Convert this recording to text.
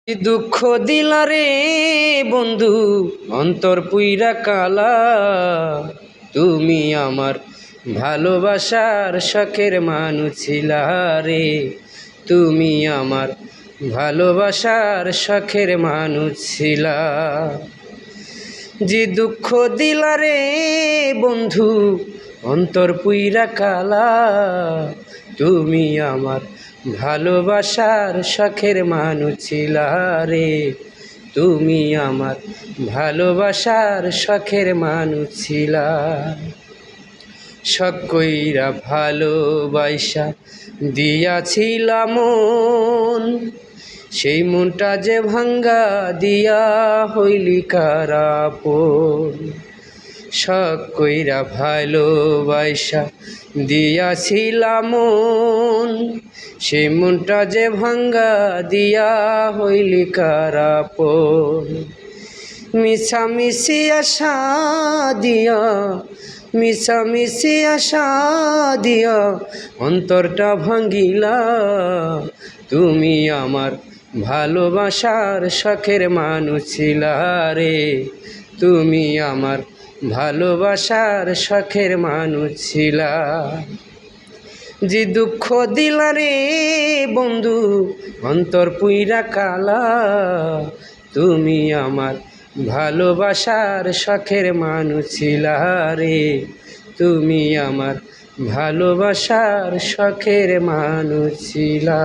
কি দুঃখ দিলা রে বন্ধু, অন্তর পুইরা কালা। তুমি আমার ভালোবাসার শখের মানুষ ছিলা রে। তুমি আমার ভালোবাসার শখের মানুষ ছিলা। যে দুঃখ দিলা রে বন্ধু, অন্তর পুইরা কালা। তুমি আমার ভালোবাসার শখের মানুষ ছিলা রে। তুমি আমার ভালোবাসার শখের মানুষ ছিলা। শখ কইরা ভালোবাসা দিয়াছিলাম মন, সেই মনটা যে ভাঙ্গা দিয়া হইলি কারাপন। শখ কইরা ভালোবাসা দিয়াছিলাম মন, সেই মনটা যে ভাঙ্গা দিয়া হইলি কারাপন। মিছামিছি আশা দিয়া, মিছামিছি আশা দিয়া অন্তরটা ভাঙ্গিলা। তুমি আমার ভালোবাসার শখের মানুষ ছিলা রে। তুমি আমার ভালোবাসার শখের মানুষ ছিলা। যে দুঃখ দিলা রে বন্ধু, অন্তর পুইরা কালা। তুমি আমার ভালোবাসার শখের মানুষ ছিলা রে। তুমি আমার ভালোবাসার শখের মানুষ ছিলা।